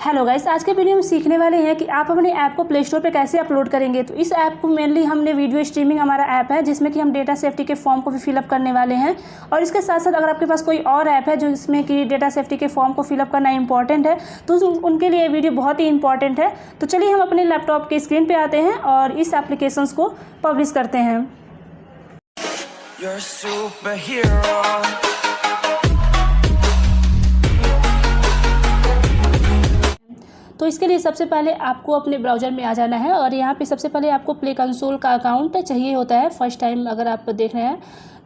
Hello guys, आज के video में सीखने वाले हैं कि आप अपने ऐप को प्ले स्टोर पे कैसे अपलोड करेंगे। तो इस ऐप को मेनली हमने वीडियो स्ट्रीमिंग हमारा ऐप है जिसमें कि हम डेटा सेफ्टी के फॉर्म को भी फिलअप करने वाले हैं। और इसके साथ साथ अगर आपके पास कोई और ऐप है जो इसमें कि डेटा सेफ्टी के फॉर्म को फिलअप करना इंपॉर्टेंट है तो उनके लिए वीडियो बहुत ही इंपॉर्टेंट है। तो चलिए हम अपने लैपटॉप के स्क्रीन पर आते हैं और इस एप्लीकेशंस को पब्लिश करते हैं। तो इसके लिए सबसे पहले आपको अपने ब्राउज़र में आ जाना है और यहाँ पे सबसे पहले आपको प्ले कंसोल का अकाउंट चाहिए होता है। फर्स्ट टाइम अगर आप देख रहे हैं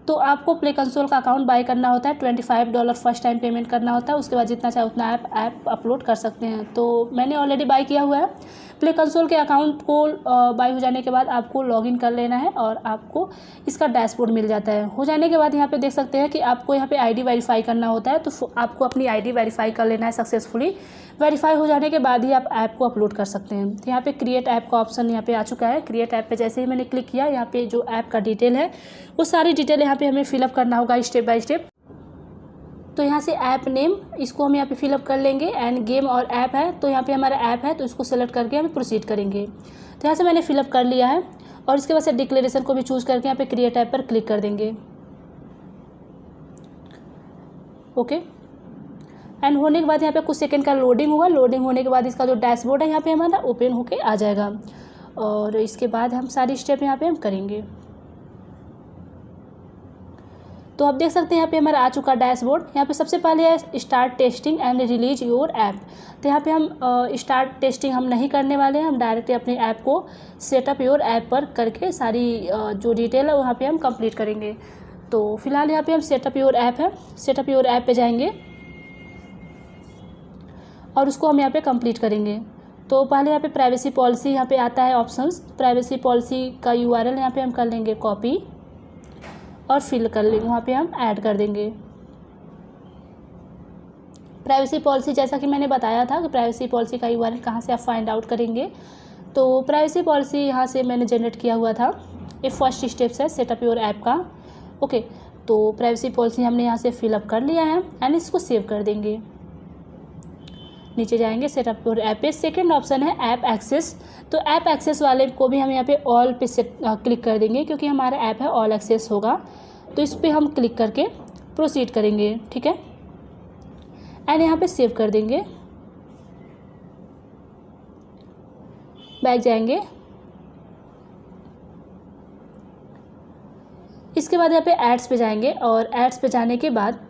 तो आपको प्ले कंसोल का अकाउंट बाय करना होता है। $25 फर्स्ट टाइम पेमेंट करना होता है। उसके बाद जितना चाहे उतना ऐप अपलोड कर सकते हैं। तो मैंने ऑलरेडी बाय किया हुआ है। प्ले कंसोल के अकाउंट को बाय हो जाने के बाद आपको लॉगिन कर लेना है और आपको इसका डैशबोर्ड मिल जाता है। हो जाने के बाद यहाँ पे देख सकते हैं कि आपको यहाँ पे आईडी वेरीफाई करना होता है। तो आपको अपनी आईडी वेरीफाई कर लेना है सक्सेसफुली। वेरीफाई हो जाने के बाद ही आप ऐप को अपलोड कर सकते हैं। तो यहाँ पे क्रिएट ऐप का ऑप्शन यहाँ पे आ चुका है। क्रिएट ऐप पे जैसे ही मैंने क्लिक किया, यहाँ पे जो ऐप का डिटेल है वो सारी डिटेल यहाँ पे हमें फिलअप करना होगा स्टेप बाय स्टेप। तो यहाँ से ऐप नेम इसको हम यहाँ पे फिलअप कर लेंगे एंड गेम और ऐप है तो यहाँ पे हमारा ऐप है तो इसको सेलेक्ट करके हम प्रोसीड करेंगे। तो यहाँ से मैंने फिलअप कर लिया है और इसके बाद से डिक्लेरेशन को भी चूज़ करके यहाँ पे क्रिएट ऐप पर क्लिक कर देंगे। ओके, एंड होने के बाद यहाँ पे कुछ सेकंड का लोडिंग होगा। लोडिंग होने के बाद इसका जो डैशबोर्ड है यहाँ पे हमारा ओपन होके आ जाएगा और इसके बाद हम सारी स्टेप यहाँ पे हम करेंगे। तो आप देख सकते हैं यहाँ पे हमारा आ चुका डैशबोर्ड। यहाँ पे सबसे पहले है start testing and release your app. तो यहाँ पे हम स्टार्ट टेस्टिंग हम नहीं करने वाले हैं। हम डायरेक्टली अपने ऐप को सेटअप योर ऐप पर करके सारी जो डिटेल है वहाँ पे हम कंप्लीट करेंगे। तो फिलहाल यहाँ पे हम सेटअप योर ऐप है, सेटअप योर ऐप पे जाएंगे और उसको हम यहाँ पे कंप्लीट करेंगे। तो पहले यहाँ पे प्राइवेसी पॉलिसी यहाँ पे आता है ऑप्शंस। प्राइवेसी पॉलिसी का URL यहाँ पे हम कर लेंगे कॉपी और फिल कर लेंगे, वहाँ पे हम ऐड कर देंगे। प्राइवेसी पॉलिसी जैसा कि मैंने बताया था कि प्राइवेसी पॉलिसी का URL कहाँ से आप फाइंड आउट करेंगे। तो प्राइवेसी पॉलिसी यहाँ से मैंने जनरेट किया हुआ था। ये फर्स्ट स्टेप्स है सेटअप योर ऐप का। ओके, तो प्राइवेसी पॉलिसी हमने यहाँ से फिलअप कर लिया है एंड इसको सेव कर देंगे। नीचे जाएंगे सेटअप योर ऐप पे सेकेंड ऑप्शन है ऐप एक्सेस। तो ऐप एक्सेस वाले को भी हम यहाँ पे ऑल पे क्लिक कर देंगे क्योंकि हमारा ऐप है ऑल एक्सेस होगा। तो इस पर हम क्लिक करके प्रोसीड करेंगे, ठीक है, एंड यहाँ पे सेव कर देंगे। बैक जाएंगे। इसके बाद यहाँ पे एड्स पे जाएंगे और एड्स पे जाने के बाद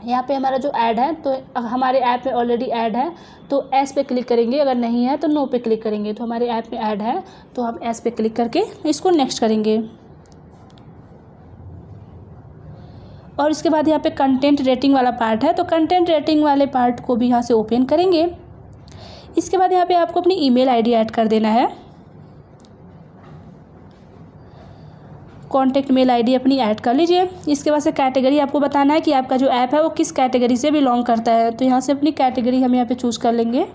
यहाँ पे हमारा जो ऐड है तो हमारे ऐप में ऑलरेडी ऐड है तो एस पे क्लिक करेंगे, अगर नहीं है तो नो पे क्लिक करेंगे। तो हमारे ऐप में ऐड है तो हम एस पे क्लिक करके इसको नेक्स्ट करेंगे। और इसके बाद यहाँ पे कंटेंट रेटिंग वाला पार्ट है तो कंटेंट रेटिंग वाले पार्ट को भी यहाँ से ओपन करेंगे। इसके बाद यहाँ पे आपको अपनी ईमेल आईडी ऐड कर देना है। कॉन्टैक्ट मेल आईडी अपनी ऐड कर लीजिए। इसके बाद से कैटेगरी आपको बताना है कि आपका जो ऐप है वो किस कैटेगरी से बिलोंग करता है। तो यहाँ से अपनी कैटेगरी हम यहाँ पे चूज़ कर लेंगे।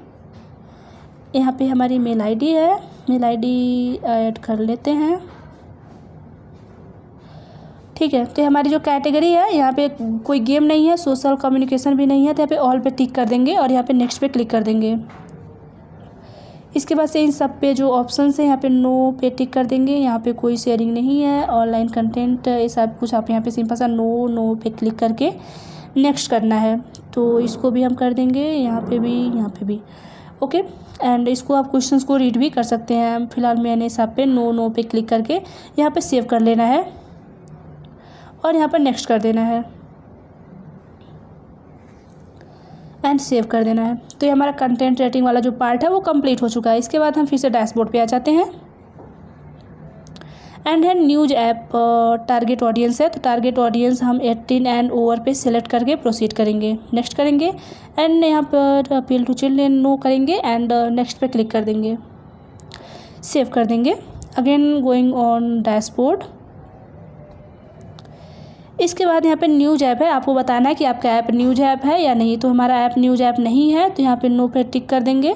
यहाँ पे हमारी मेल आईडी है, मेल आईडी ऐड कर लेते हैं, ठीक है। तो हमारी जो कैटेगरी है यहाँ पे कोई गेम नहीं है, सोशल कम्युनिकेशन भी नहीं है, तो यहाँ पे ऑल पे टिक कर देंगे और यहाँ पे नेक्स्ट पे क्लिक कर देंगे। इसके बाद से इन सब पे जो ऑप्शंस हैं यहाँ पे नो पे टिक कर देंगे। यहाँ पे कोई शेयरिंग नहीं है, ऑनलाइन कंटेंट ये सब कुछ आप यहाँ पे सिंपल सा नो पे क्लिक करके नेक्स्ट करना है। तो इसको भी हम कर देंगे, यहाँ पे भी ओके। एंड इसको आप क्वेश्चंस को रीड भी कर सकते हैं। फिलहाल मैंने सब पे नो पे क्लिक करके यहाँ पे सेव कर लेना है और यहाँ पर नेक्स्ट कर देना है एंड सेव कर देना है। तो ये हमारा कंटेंट रेटिंग वाला जो पार्ट है वो कंप्लीट हो चुका है। इसके बाद हम फिर से डैशबोर्ड पे आ जाते हैं एंड है न्यूज ऐप टारगेट ऑडियंस है तो टारगेट ऑडियंस हम 18 एंड ओवर पे सेलेक्ट करके प्रोसीड करेंगे, नेक्स्ट करेंगे एंड यहाँ पर अपील टू चिल्ड्रेन नो करेंगे एंड नेक्स्ट पे क्लिक कर देंगे, सेव कर देंगे। Again going on dashboard. इसके बाद यहाँ पे न्यूज ऐप है, आपको बताना है कि आपका ऐप न्यूज ऐप है या नहीं। तो हमारा ऐप न्यूज ऐप नहीं है तो यहाँ पे नो पे टिक कर देंगे।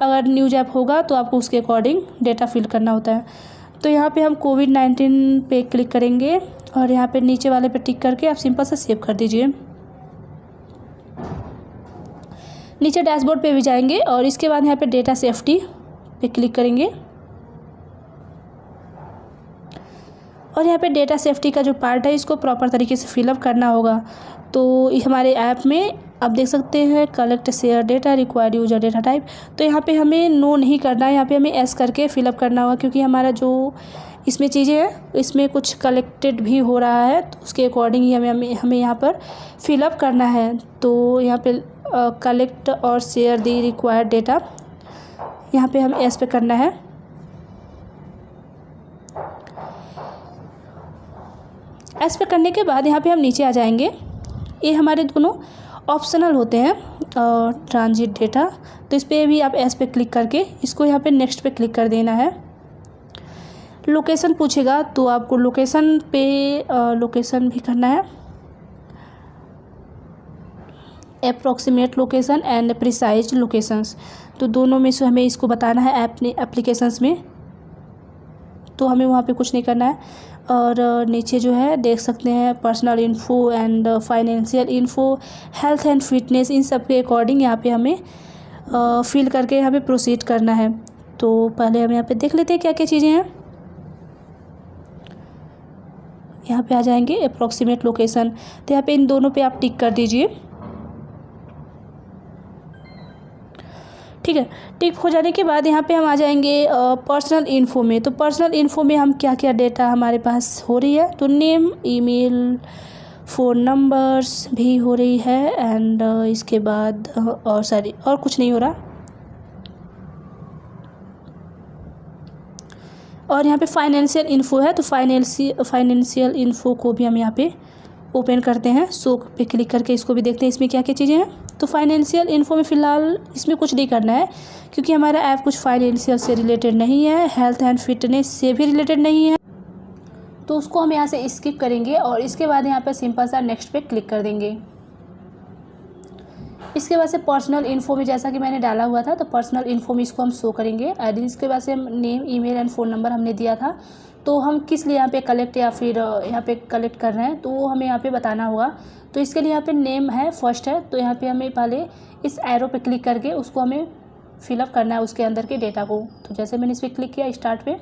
अगर न्यूज ऐप होगा तो आपको उसके अकॉर्डिंग डेटा फिल करना होता है। तो यहाँ पे हम कोविड-19 पे क्लिक करेंगे और यहाँ पे नीचे वाले पे टिक करके आप सिंपल से सेव कर दीजिए। नीचे डैशबोर्ड पे भी जाएंगे और इसके बाद यहाँ पे डेटा सेफ्टी पे क्लिक करेंगे और यहाँ पे डेटा सेफ्टी का जो पार्ट है इसको प्रॉपर तरीके से फिलअप करना होगा। तो हमारे ऐप में आप देख सकते हैं collect share data required user data type, तो यहाँ पे हमें नो नहीं करना है, यहाँ पे हमें एस करके फिलअप करना होगा क्योंकि हमारा जो इसमें चीज़ें हैं इसमें कुछ कलेक्टेड भी हो रहा है, तो उसके अकॉर्डिंग ही हमें यहाँ पर फिलअप करना है। तो यहाँ पे कलेक्ट और शेयर दी रिक्वायर्ड डेटा यहाँ पे हम एस पे करना है। एस पे करने के बाद यहाँ पे हम नीचे आ जाएंगे। ये हमारे दोनों ऑप्शनल होते हैं ट्रांजिट डेटा, तो इस पर भी आप एस पे क्लिक करके इसको यहाँ पे नेक्स्ट पे क्लिक कर देना है। लोकेशन पूछेगा तो आपको लोकेशन पे लोकेशन भी करना है, approximate location and precise locations, तो दोनों में से हमें इसको बताना है एप्लीकेशंस में, तो हमें वहाँ पे कुछ नहीं करना है। और नीचे जो है देख सकते हैं personal info and financial info, health and fitness, इन सब के अकॉर्डिंग यहाँ पे हमें फिल करके यहाँ पे प्रोसीड करना है। तो पहले हम यहाँ पे देख लेते हैं क्या क्या चीज़ें हैं। यहाँ पे आ जाएंगे अप्रॉक्सीमेट लोकेशन, तो यहाँ पे इन दोनों पे आप टिक कर दीजिए। ठीक है, टिक हो जाने के बाद यहाँ पे हम आ जाएंगे पर्सनल इन्फो में। तो पर्सनल इन्फो में हम क्या क्या डेटा हमारे पास हो रही है, तो नेम, ईमेल, फ़ोन नंबर्स भी हो रही है एंड इसके बाद और कुछ नहीं हो रहा। और यहाँ पे फाइनेंशियल इन्फो है, तो फाइनेंशियल इन्फो को भी हम यहाँ पे ओपन करते हैं। शो पे क्लिक करके इसको भी देखते हैं इसमें क्या क्या चीज़ें हैं। तो फाइनेंशियल इन्फो में फ़िलहाल इसमें कुछ नहीं करना है क्योंकि हमारा ऐप कुछ फाइनेंशियल से रिलेटेड नहीं है, हेल्थ एंड फिटनेस से भी रिलेटेड नहीं है, तो उसको हम यहाँ से स्किप करेंगे और इसके बाद यहाँ पर सिंपल सा नेक्स्ट पे क्लिक कर देंगे। इसके बाद से पर्सनल इन्फो में जैसा कि मैंने डाला हुआ था, तो पर्सनल इन्फो में इसको हम शो करेंगे। इसके बाद से name, email and phone number हमने दिया था, तो हम किस लिए यहाँ पे कलेक्ट या फिर यहाँ पे कलेक्ट कर रहे हैं तो वो हमें यहाँ पे बताना होगा। तो इसके लिए यहाँ पे नेम है फर्स्ट है, तो यहाँ पे हमें पहले इस एरो पे क्लिक करके उसको हमें फिलअप करना है उसके अंदर के डेटा को। तो जैसे मैंने इस पर क्लिक किया स्टार्ट पे,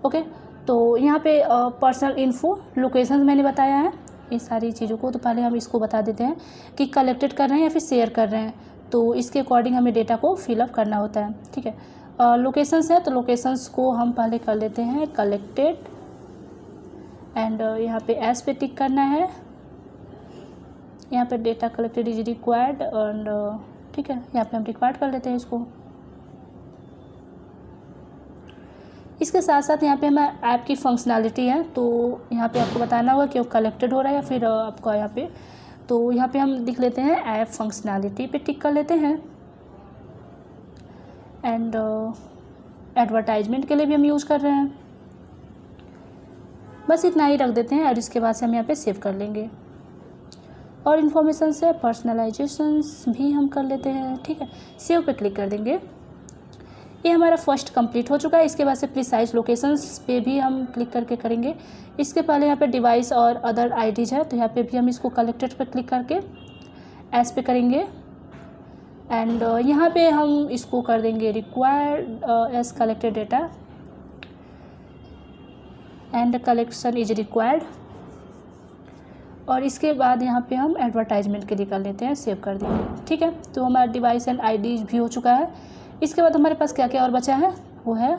ओके, तो यहाँ पे पर्सनल इन्फो लोकेशन मैंने बताया है ये सारी चीज़ों को। तो पहले हम इसको बता देते हैं कि कलेक्टेड कर रहे हैं या फिर शेयर कर रहे हैं, तो इसके अकॉर्डिंग हमें डेटा को फिलअप करना होता है। ठीक है, लोकेशंस है, तो लोकेशंस को हम पहले कर लेते हैं कलेक्टेड एंड यहाँ पे एस पे टिक करना है। यहाँ पे data collected is required and ठीक है, यहाँ पे हम रिक्वायर्ड कर लेते हैं इसको। इसके साथ साथ यहाँ पे हमारे ऐप की फंक्शनैलिटी है, तो यहाँ पे आपको बताना होगा कि वो कलेक्टेड हो रहा है या फिर आपका यहाँ पे, तो यहाँ पे हम लिख लेते हैं ऐप फंक्शनैलिटी पे टिक कर लेते हैं एंड एडवर्टाइजमेंट के लिए भी हम यूज़ कर रहे हैं। बस इतना ही रख देते हैं और इसके बाद से हम यहाँ पे सेव कर लेंगे। और इन्फॉर्मेशन से पर्सनलाइजेशंस भी हम कर लेते हैं। ठीक है, सेव पे क्लिक कर देंगे। ये हमारा फर्स्ट कंप्लीट हो चुका है। इसके बाद से प्रिसाइज लोकेशंस पे भी हम क्लिक करके करेंगे। इसके पहले यहाँ पे डिवाइस और अदर आईडीज़ है, तो यहाँ पे भी हम इसको कलेक्टेड पे क्लिक करके एस पे करेंगे एंड यहाँ पे हम इसको कर देंगे required S collected data and collection is required. और इसके बाद यहाँ पे हम एडवर्टाइजमेंट के लिए कर लेते हैं, सेव कर देंगे। ठीक है, तो हमारा डिवाइस एंड आईडी भी हो चुका है। इसके बाद हमारे पास क्या क्या और बचा है, वो है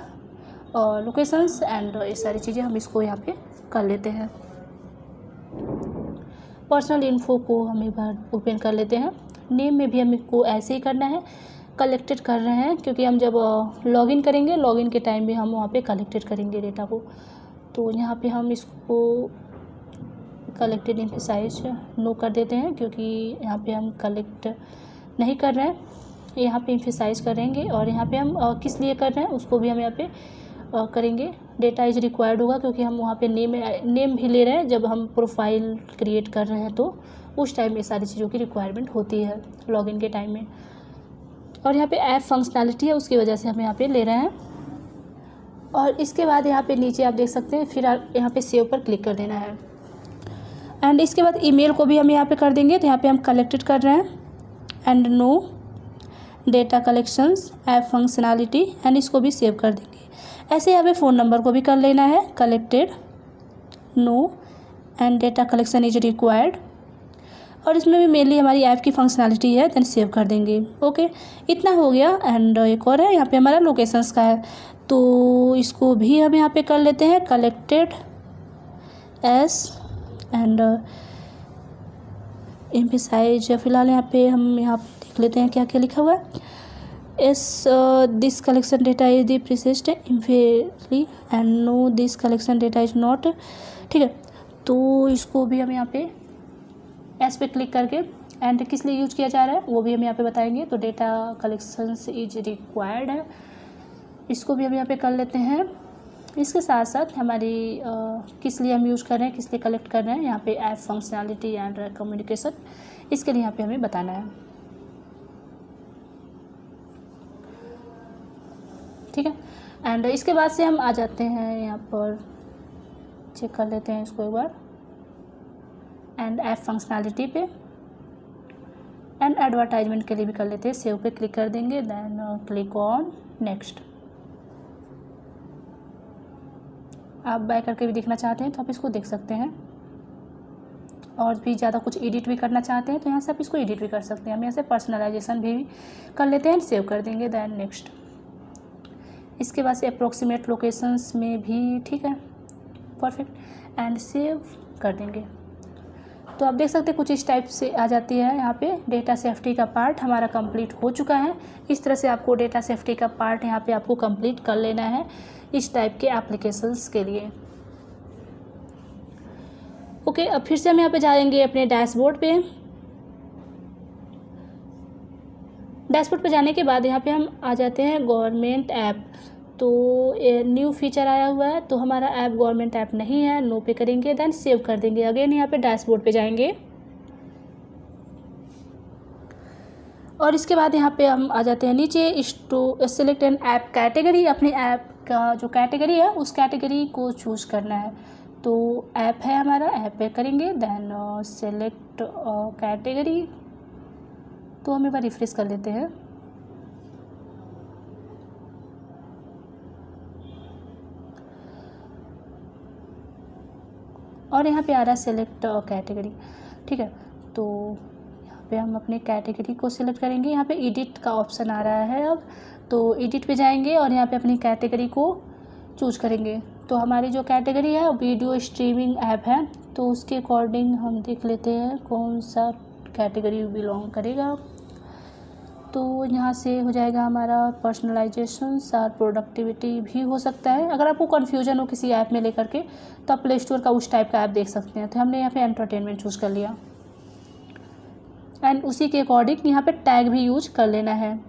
लोकेशंस एंड ये सारी चीज़ें हम इसको यहाँ पे कर लेते हैं। पर्सनल इन्फो को हम एक बार ओपन कर लेते हैं। नेम में भी हमको ऐसे ही करना है, कलेक्टेड कर रहे हैं क्योंकि हम जब लॉगिन करेंगे, लॉगिन के टाइम भी हम वहाँ पे कलेक्टेड करेंगे डेटा को। तो यहाँ पे हम इसको कलेक्टेड एम्फसाइज नो कर देते हैं क्योंकि यहाँ पे हम कलेक्ट नहीं कर रहे हैं, यहाँ पे एम्फसाइज करेंगे। और यहाँ पे हम किस लिए कर रहे हैं उसको भी हम यहाँ पे करेंगे। डेटा इज रिक्वायर्ड होगा क्योंकि हम वहाँ पे नेम भी ले रहे हैं। जब हम प्रोफाइल क्रिएट कर रहे हैं तो उस टाइम ये सारी चीज़ों की रिक्वायरमेंट होती है लॉगिन के टाइम में। और यहाँ पे ऐप फंक्शनैलिटी है, उसकी वजह से हम यहाँ पे ले रहे हैं। और इसके बाद यहाँ पे नीचे आप देख सकते हैं, फिर यहाँ पे सेव पर क्लिक कर देना है एंड इसके बाद ईमेल को भी हम यहाँ पे कर देंगे। तो यहाँ पे हम कलेक्टेड कर रहे हैं and no data collections app functionality and इसको भी सेव कर देंगे। ऐसे यहाँ पे फ़ोन नंबर को भी कर लेना है, collected no and data collection is required, और इसमें भी मेनली हमारी ऐप की फंक्शनैलिटी है, देन सेव कर देंगे। ओके, इतना हो गया। एंड एक और है यहाँ पे हमारा लोकेशंस का है, तो इसको भी हम यहाँ पे कर लेते हैं कलेक्टेड एस एंड एम्फेसाइज। फिलहाल यहाँ पे हम यहाँ पे देख लेते हैं क्या क्या लिखा हुआ है। As this collection data is the processed इम्फेली and no this collection data is not. ठीक है, तो इसको भी हम यहाँ पे एस पे क्लिक करके एंड किस लिए यूज किया जा रहा है वो भी हम यहाँ पे बताएंगे। तो डेटा कलेक्शंस इज रिक्वायर्ड है, इसको भी हम यहाँ पे कर लेते हैं। इसके साथ साथ हमारी किस लिए हम यूज़ कर रहे हैं, किस लिए कलेक्ट कर रहे हैं, यहाँ पे ऐप फंक्शनैलिटी एंड कम्युनिकेशन, इसके लिए यहाँ पे हमें बताना है। ठीक है, एंड इसके बाद से हम आ जाते हैं यहाँ पर, चेक कर लेते हैं इसको एक बार, एंड ऐप फंक्शनैलिटी पे एंड एडवर्टाइजमेंट के लिए भी कर लेते हैं। सेव पे क्लिक कर देंगे, देन क्लिक ऑन नेक्स्ट। आप बाय करके भी देखना चाहते हैं तो आप इसको देख सकते हैं, और भी ज़्यादा कुछ एडिट भी करना चाहते हैं तो यहाँ से आप इसको एडिट भी कर सकते हैं। हम यहाँ से पर्सनलाइजेशन भी कर लेते हैं, सेव कर देंगे, देन नेक्स्ट। इसके बाद से अप्रोक्सीमेट लोकेशंस में भी ठीक है, परफेक्ट, एंड सेव कर देंगे। तो आप देख सकते हैं कुछ इस टाइप से आ जाती है। यहाँ पे डेटा सेफ्टी का पार्ट हमारा कंप्लीट हो चुका है। इस तरह से आपको डेटा सेफ्टी का पार्ट यहाँ पे आपको कंप्लीट कर लेना है इस टाइप के एप्लीकेशंस के लिए। ओके, अब फिर से हम यहाँ पे जाएंगे अपने डैशबोर्ड पे। डैशबोर्ड पे जाने के बाद यहाँ पे हम आ जाते हैं गवर्नमेंट ऐप। तो न्यू फीचर आया हुआ है, तो हमारा ऐप गवर्नमेंट ऐप नहीं है, नो पे करेंगे, देन सेव कर देंगे। अगेन यहाँ पे डैशबोर्ड पे जाएंगे और इसके बाद यहाँ पे हम आ जाते हैं नीचे, सेलेक्ट एन ऐप कैटेगरी। अपने ऐप का जो कैटेगरी है उस कैटेगरी को चूज़ करना है। तो ऐप है हमारा, ऐप पे करेंगे, देन सेलेक्ट कैटेगरी। तो हम एक बार रिफ्रेश कर लेते हैं। और यहाँ पे आ रहा है सेलेक्ट कैटेगरी। ठीक है, तो यहाँ पे हम अपने कैटेगरी को सिलेक्ट करेंगे। यहाँ पे एडिट का ऑप्शन आ रहा है अब, तो एडिट पे जाएंगे और यहाँ पे अपनी कैटेगरी को चूज करेंगे। तो हमारी जो कैटेगरी है वीडियो स्ट्रीमिंग ऐप है, तो उसके अकॉर्डिंग हम देख लेते हैं कौन सा कैटेगरी बिलोंग करेगा। तो यहाँ से हो जाएगा हमारा पर्सनलाइजेशन और प्रोडक्टिविटी भी हो सकता है। अगर आपको कन्फ्यूजन हो किसी ऐप में लेकर के तो आप प्ले स्टोर का उस टाइप का ऐप देख सकते हैं। तो हमने यहाँ पे एंटरटेनमेंट चूज़ कर लिया एंड उसी के अकॉर्डिंग यहाँ पे टैग भी यूज कर लेना है।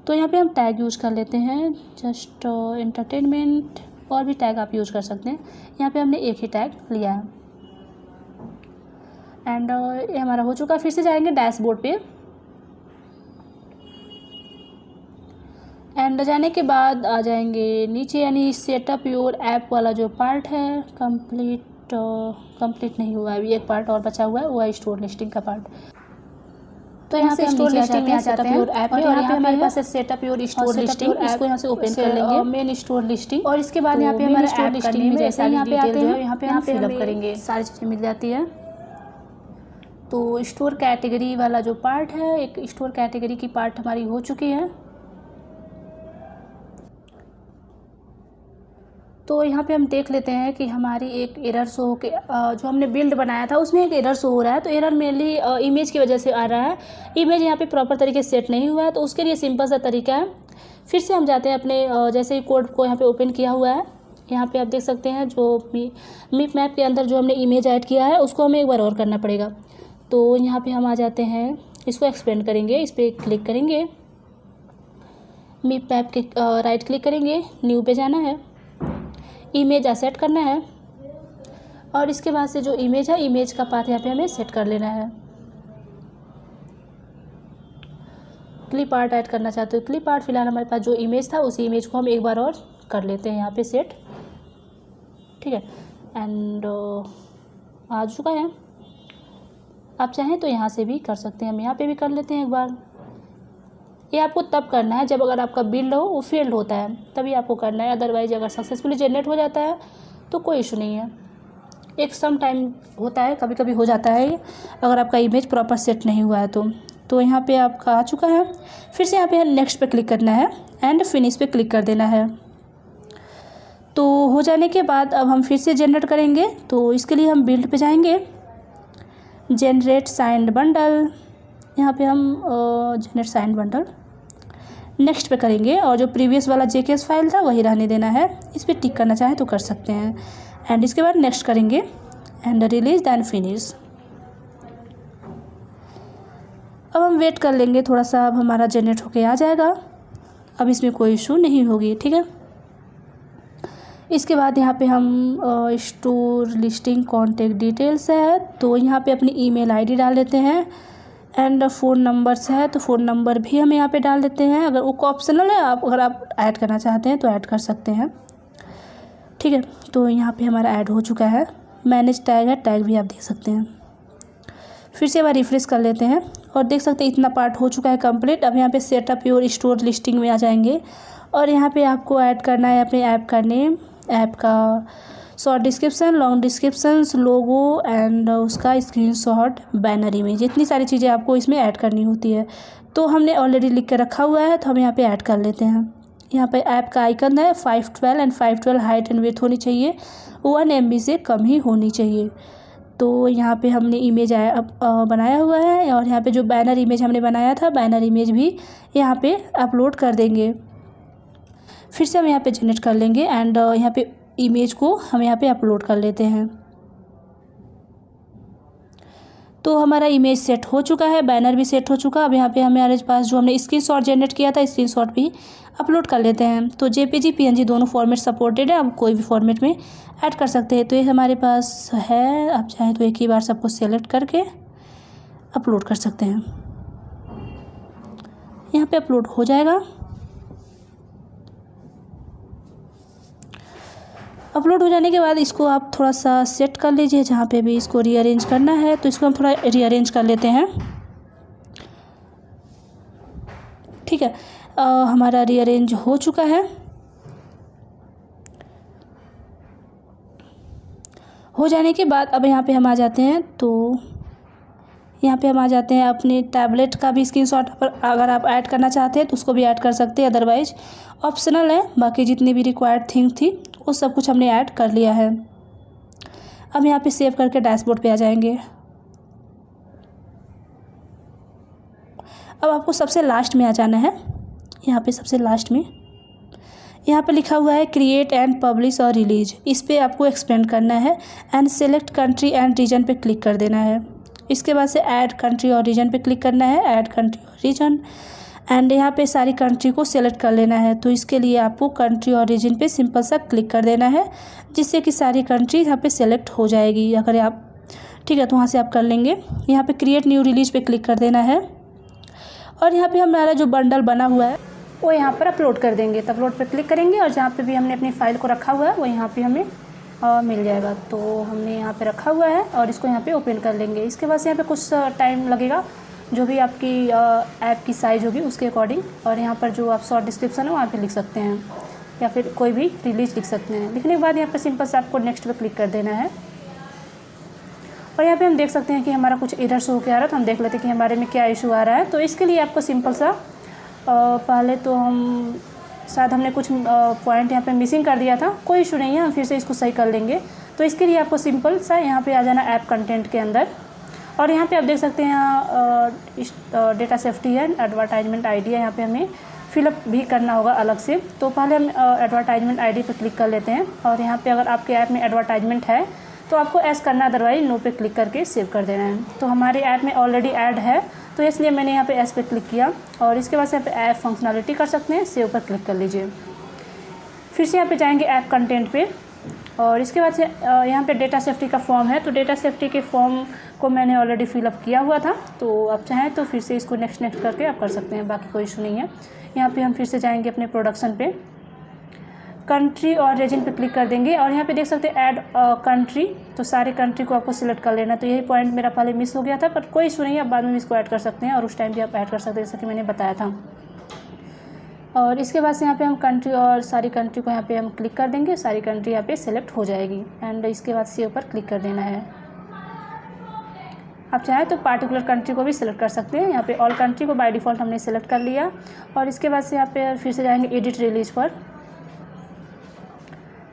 तो यहाँ पे हम टैग यूज कर लेते हैं, जस्ट एंटरटेनमेंट, और भी टैग आप यूज कर सकते हैं। यहाँ पे हमने एक ही टैग लिया है एंड ये हमारा हो चुका है। फिर से जाएंगे डैशबोर्ड पे एंड जाने के बाद आ जाएंगे नीचे, यानी सेटअप योर ऐप वाला जो पार्ट है कंप्लीट नहीं हुआ है अभी, एक पार्ट और बचा हुआ है, वो है स्टोर लिस्टिंग का पार्ट। तो यहाँ से स्टोर लिस्टिंग में आ जाते हैं ऐप में, और यहाँ पे हमारे पास है सेटअप योर स्टोर लिस्टिंग। इसको यहाँ से ओपन कर लेंगे, मेन स्टोर लिस्टिंग, और इसके बाद यहाँ पे हमारे स्टोर लिस्टिंग में जैसे यहाँ पे आते हैं यहाँ पे हम फिलअप करेंगे, सारी चीज़ें मिल जाती है। तो स्टोर कैटेगरी वाला जो पार्ट है, एक स्टोर कैटेगरी की पार्ट हमारी हो चुकी है। तो यहाँ पे हम देख लेते हैं कि हमारी एक एरर शो के जो हमने बिल्ड बनाया था उसमें एक एरर शो हो रहा है। तो एरर मेनली इमेज की वजह से आ रहा है, इमेज यहाँ पे प्रॉपर तरीके से सेट नहीं हुआ है। तो उसके लिए सिंपल सा तरीका है, फिर से हम जाते हैं अपने जैसे ही कोड को यहाँ पे ओपन किया हुआ है, यहाँ पे आप देख सकते हैं जो मीप मैप के अंदर जो हमने इमेज ऐड किया है उसको हमें एक बार और करना पड़ेगा। तो यहाँ पर हम आ जाते हैं, इसको एक्सपेंड करेंगे, इस पर क्लिक करेंगे, मीप मैप के राइट क्लिक करेंगे, न्यू पे जाना है, इमेज सेट करना है, और इसके बाद से जो इमेज है इमेज का पाथ यहाँ पे हमें सेट कर लेना है। क्लिप आर्ट ऐड करना चाहते हो, क्लिप आर्ट फिलहाल हमारे पास जो इमेज था उसी इमेज को हम एक बार और कर लेते हैं यहाँ पे सेट। ठीक है, एंड आ चुका है। आप चाहें तो यहाँ से भी कर सकते हैं, हम यहाँ पे भी कर लेते हैं एक बार। ये आपको तब करना है जब अगर आपका बिल हो वो फेल्ड होता है, तभी आपको करना है। अदरवाइज अगर सक्सेसफुली जनरेट हो जाता है तो कोई इशू नहीं है। एक सम टाइम होता है, कभी कभी हो जाता है अगर आपका इमेज प्रॉपर सेट नहीं हुआ है तो यहाँ पे आपका आ चुका है। फिर से यहाँ पे नेक्स्ट पे क्लिक करना है एंड फिनिश पे क्लिक कर देना है। तो हो जाने के बाद अब हम फिर से जनरेट करेंगे। तो इसके लिए हम बिल्ड पे जाएंगे, जनरेट साइंड बंडल, यहाँ पे हम जनरेट साइंड बंडल नेक्स्ट पे करेंगे और जो प्रीवियस वाला जेकेएस फाइल था वही रहने देना है। इस पर टिक करना चाहें तो कर सकते हैं एंड इसके बाद नेक्स्ट करेंगे एंड रिलीज दैन फिनिश। अब हम वेट कर लेंगे थोड़ा सा, अब हमारा जनरेट होके आ जाएगा। अब इसमें कोई इशू नहीं होगी, ठीक है। इसके बाद यहाँ पे हम स्टोर लिस्टिंग कॉन्टेक्ट डिटेल्स है, तो यहाँ पे अपनी ईमेल आईडी डाल देते हैं एंड फ़ोन नंबर्स है तो फ़ोन नंबर भी हम यहाँ पे डाल देते हैं। अगर वो ऑप्शनल है, अगर आप ऐड करना चाहते हैं तो ऐड कर सकते हैं, ठीक है। तो यहाँ पे हमारा ऐड हो चुका है। मैनेज टैग है, टैग भी आप दे सकते हैं। फिर से एक बार रिफ्रेश कर लेते हैं और देख सकते हैं इतना पार्ट हो चुका है कंप्लीट। अब यहाँ पे सेटअप योर स्टोर लिस्टिंग में आ जाएंगे और यहाँ पे आपको ऐड करना है अपने ऐप का नेम, ऐप का short description, long descriptions, logo and उसका स्क्रीनशॉट, बैनर इमेज, इतनी सारी चीज़ें आपको इसमें ऐड करनी होती है। तो हमने ऑलरेडी लिख के रखा हुआ है तो हम यहाँ पे ऐड कर लेते हैं। यहाँ पे ऐप का आइकन है 512 एंड 512 हाइट एंड विड्थ होनी चाहिए, 1 MB से कम ही होनी चाहिए। तो यहाँ पे हमने इमेज बनाया हुआ है और यहाँ पे जो बैनर इमेज हमने बनाया था, बैनर इमेज भी यहाँ पे अपलोड कर देंगे। फिर से हम यहाँ पे जनरेट कर लेंगे एंड यहाँ पे इमेज को हम यहाँ पे अपलोड कर लेते हैं। तो हमारा इमेज सेट हो चुका है, बैनर भी सेट हो चुका। अब यहाँ पे हमारे पास जो हमने स्क्रीनशॉट जनरेट किया था, स्क्रीनशॉट भी अपलोड कर लेते हैं। तो JPG PNG दोनों फॉर्मेट सपोर्टेड है, आप कोई भी फॉर्मेट में ऐड कर सकते हैं। तो ये हमारे पास है, आप चाहें तो एक ही बार सबको सेलेक्ट करके अपलोड कर सकते हैं। यहाँ पे अपलोड हो जाएगा। अपलोड हो जाने के बाद इसको आप थोड़ा सा सेट कर लीजिए, जहाँ पे भी इसको रीअरेंज करना है तो इसको हम थोड़ा रीअरेंज कर लेते हैं, ठीक है। हमारा रीअरेंज हो चुका है। हो जाने के बाद अब यहाँ पे हम आ जाते हैं, तो यहाँ पे हम आ जाते हैं अपने टैबलेट का भी स्क्रीनशॉट पर अगर आप ऐड करना चाहते हैं तो उसको भी ऐड कर सकते हैं, अदरवाइज ऑप्शनल है। बाकी जितनी भी रिक्वायर्ड थिंग थी वो सब कुछ हमने ऐड कर लिया है। अब यहाँ पे सेव करके डैशबोर्ड पे आ जाएंगे। अब आपको सबसे लास्ट में आ जाना है, यहाँ पे सबसे लास्ट में यहाँ पे लिखा हुआ है क्रिएट एंड पब्लिश और रिलीज, इस पर आपको एक्सपेंड करना है and select country and region पे क्लिक कर देना है। इसके बाद से ऐड कंट्री और रीजन पे क्लिक करना है, ऐड कंट्री और रीजन एंड यहाँ पे सारी कंट्री को सेलेक्ट कर लेना है। तो इसके लिए आपको कंट्री और रीजन पे सिंपल सा क्लिक कर देना है, जिससे कि सारी कंट्री यहाँ पे सेलेक्ट हो जाएगी। अगर आप ठीक है तो वहाँ से आप कर लेंगे। यहाँ पे क्रिएट न्यू रिलीज पे क्लिक कर देना है और यहाँ पे हमारा जो बंडल बना हुआ है वो यहाँ पर अपलोड कर देंगे। तो अपलोड पे क्लिक करेंगे और जहाँ पे भी हमने अपनी फ़ाइल को रखा हुआ है वो यहाँ पे हमें मिल जाएगा। तो हमने यहाँ पे रखा हुआ है और इसको यहाँ पे ओपन कर लेंगे। इसके बाद यहाँ पे कुछ टाइम लगेगा, जो भी आपकी ऐप की साइज़ होगी उसके अकॉर्डिंग। और यहाँ पर जो आप शॉर्ट डिस्क्रिप्शन है वहाँ पे लिख सकते हैं या फिर कोई भी रिलीज लिख सकते हैं। लिखने के बाद यहाँ पे सिंपल से आपको नेक्स्ट पे क्लिक कर देना है और यहाँ पे हम देख सकते हैं कि हमारा कुछ एरर शो क्या आ रहा है। तो हम देख लेते हैं कि हमारे में क्या इशू आ रहा है। तो इसके लिए आपको सिंपल सा पहले तो हम शायद हमने कुछ पॉइंट यहाँ पे मिसिंग कर दिया था, कोई इशू नहीं है, हम फिर से इसको सही कर लेंगे। तो इसके लिए आपको सिंपल सा यहाँ पे आ जाना ऐप कंटेंट के अंदर और यहाँ पे आप देख सकते हैं यहाँ डेटा सेफ्टी है, एडवर्टाइजमेंट आईडी है, यहाँ पे हमें फिलअप भी करना होगा अलग से। तो पहले हम एडवर्टाइजमेंट आईडी पे क्लिक कर लेते हैं और यहाँ पे अगर आपके ऐप में एडवर्टाइजमेंट है तो आपको ऐस करना, अदरवाइज नो पे क्लिक करके सेव कर देना है। तो हमारे ऐप में ऑलरेडी ऐड है तो इसलिए मैंने यहाँ पे ऐस पे क्लिक किया और इसके बाद से यहाँ पे ऐप फंक्शनलिटी कर सकते हैं, सेव पर क्लिक कर लीजिए। फिर से यहाँ पे जाएंगे ऐप कंटेंट पे और इसके बाद से यहाँ पे डेटा सेफ्टी का फॉर्म है। तो डेटा सेफ्टी के फॉर्म को मैंने ऑलरेडी फिलअप किया हुआ था, तो आप चाहें तो फिर से इसको नेक्स्ट करके आप कर सकते हैं, बाकी कोई इशू नहीं है। यहाँ पे हम फिर से जाएंगे अपने प्रोडक्शन पे। कंट्री और रीजन पे क्लिक कर देंगे और यहाँ पे देख सकते हैं ऐड कंट्री, तो सारे कंट्री को आपको सिलेक्ट कर लेना। तो यही पॉइंट मेरा पहले मिस हो गया था, पर कोई इशू नहीं है, आप बाद में इसको ऐड कर सकते हैं और उस टाइम भी आप ऐड कर सकते हैं जैसा कि मैंने बताया था। और इसके बाद से यहाँ पे हम कंट्री और सारी कंट्री को यहाँ पे हम क्लिक कर देंगे, सारी कंट्री यहाँ पे सिलेक्ट हो जाएगी एंड इसके बाद सेव पर क्लिक कर देना है। आप चाहें तो पार्टिकुलर कंट्री को भी सिलेक्ट कर सकते हैं। यहाँ पे ऑल कंट्री को बाय डिफ़ॉल्ट हमने सेलेक्ट कर लिया और इसके बाद से यहाँ पे फिर से जाएंगे एडिट रिलीज पर,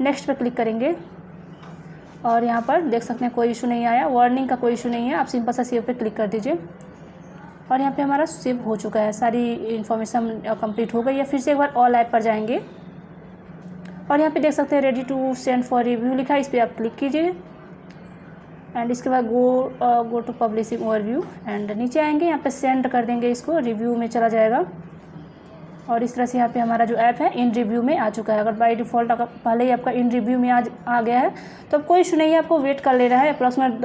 नेक्स्ट पर क्लिक करेंगे और यहाँ पर देख सकते हैं कोई इशू नहीं आया, वार्निंग का कोई इशू नहीं है। आप सिंपल सा सेव पे क्लिक कर दीजिए और यहाँ पे हमारा सेव हो चुका है, सारी इन्फॉर्मेशन कंप्लीट हो गई है। फिर से एक बार ऑल ऐप पर जाएंगे और यहाँ पे देख सकते हैं ready to send for review लिखा है, इस पर आप क्लिक कीजिए एंड इसके बाद go to publishing overview and नीचे आएंगे, यहाँ पे सेंड कर देंगे, इसको रिव्यू में चला जाएगा और इस तरह से यहाँ पे हमारा जो ऐप है इन रिव्यू में आ चुका है। अगर बाय डिफ़ॉल्ट अगर पहले ही आपका इन रिव्यू में आ गया है तो अब कोई इशू नहीं है, आपको वेट कर लेना है, अप्रॉक्सीमेट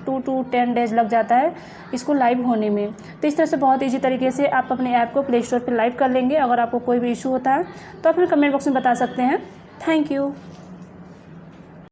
2 to 10 डेज़ लग जाता है इसको लाइव होने में। तो इस तरह से बहुत ईजी तरीके से आप अपने ऐप को प्ले स्टोर पर लाइव कर लेंगे। अगर आपको कोई भी इशू होता है तो आप हमें कमेंट बॉक्स में बता सकते हैं। Thank you.